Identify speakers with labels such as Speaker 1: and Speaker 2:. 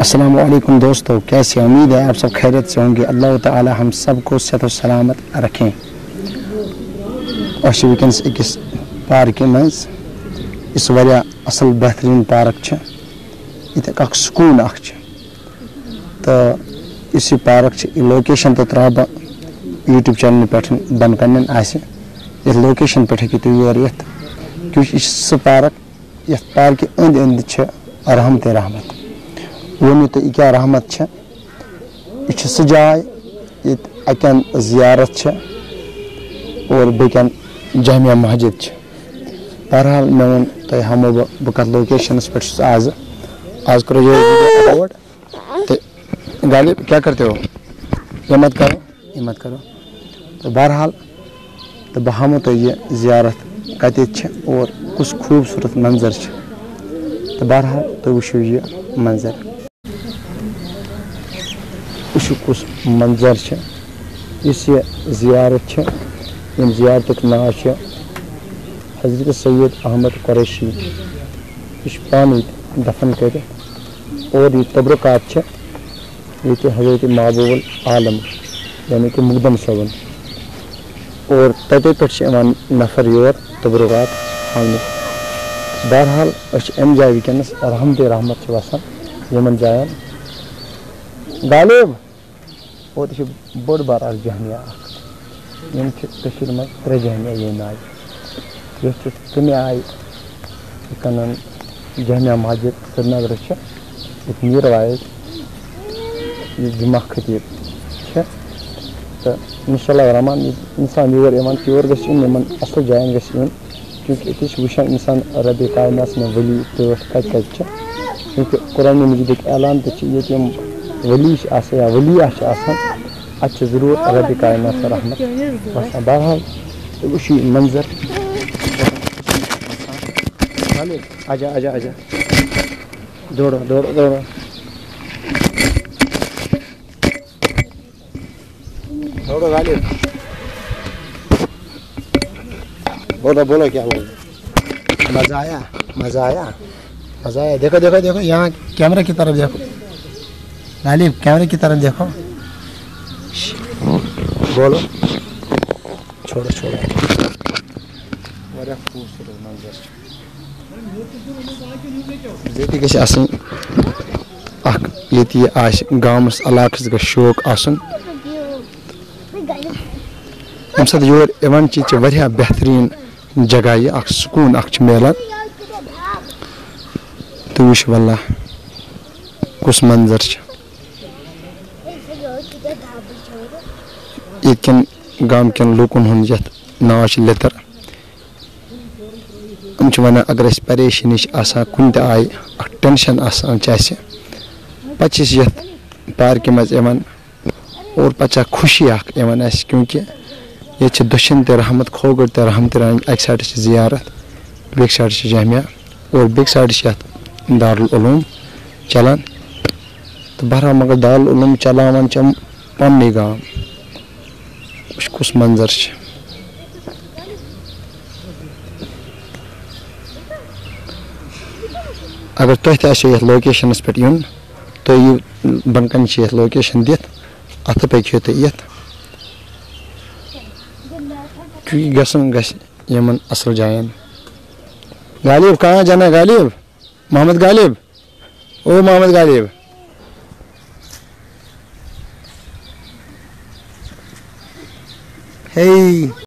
Speaker 1: अस्सलामुअलैकुम दोस्तों, कैसे उम्मीद है आप सब खैरियत से होंगे। अल्लाह ताला हम सब को सेहत और सलामत रखें। वंकस अकिस पार्क मज इस वारिया असल बेहतरीन पार्क ये सुकून तो इस पार्क लोकेशन तो त्रा बह यूट्यूब चैनल पे बन कन ये लोकेशन पे हूँ तुम योर ये क्योंकि सह पार्क ये पार्क अंद अंद रहमत रहमत वो तो क्या रहमत यह सह जाए ये अकन जियारत और बेकन जामिया मस्जिद। बहरहाल मे वो तुम हमो बह कत लोकेशन पे आज आज करो ये अपलोड। तो गालिब क्या करते हो, ये मत करो। तो बहरहाल तो बह हमो तो ये जियारत कत और कुछ खूबसूरत मंजर तो बहरहाल तो वो ये मंजर कुछ मंजर इस ये जियारत इन जियारत नाव हजरत सैयद अहमद कुरैशी यह पानी दफन कर और ये तबरुकात ये हजरत महबूबुल आलम यानी कि मुकदम सबन और तते पे नफर योर तबरुकात हाने। बहरहाल अम जाए वनस रहमत रहमत वसान यमन जायन गालिब और बड़ बार जहमिया मज त्रे जहमिया ये आय तमें आय कन जहमिया मस्जिद श्रीनगर मीर वाइज जुमा खतीब तो इंशाअल्लाह रहमान इंसान योर योर गन असल जायन गन क्योंकि ये वुचान इंसान रब कायनात में वली कत क्योंकि कुरान मजीद ऐलान तम वली या वलिया अत जरूर रब कायनात रहमत वसान। बहरहाल वो मंजर आजा आजा आजा दौड़ो दौड़ो दौड़ो दौड़ो गालिब बोलो बोलो क्या बोलो। मज़ा आया मज़ा आया मज़ा आया। देखो देखो देखो यहाँ कैमरे की तरफ देखो गालिब, कैमरे की तरफ देखो, बोलो छोड़ो छोड़ो। बड़ा खूबसूरत मंजर ये गामस इलाकस ग शौक आसन अम सत योर वारिया बेहतरीन जगह यह सुकून मिलान। तो वो वल्ला कुछ मंजर ये गाम कन लूकन हूं ये नाव लितर हम वन अगर परेशानी कुन आय टेंशन पे ये पार्क मज और पे खुशी क्योंकि ये दशन ते रहमत खोगर ते रहमत अक साइड जियारत बेक साइड जामिया और बेक साइड दारुल उलूम चलान। तो बहरहाल मगर दारुल उलूम चलान पन्ने गाम कुछ मंजर अगर तुम ये लोकेशन पे यून तो यू बनकन ये लोकेशन दित अत पो तुम ये गसन असल जायन। गालिब कहाँ जाना गालिब, मोहम्मद गालिब, ओ मोहम्मद गालिब। हे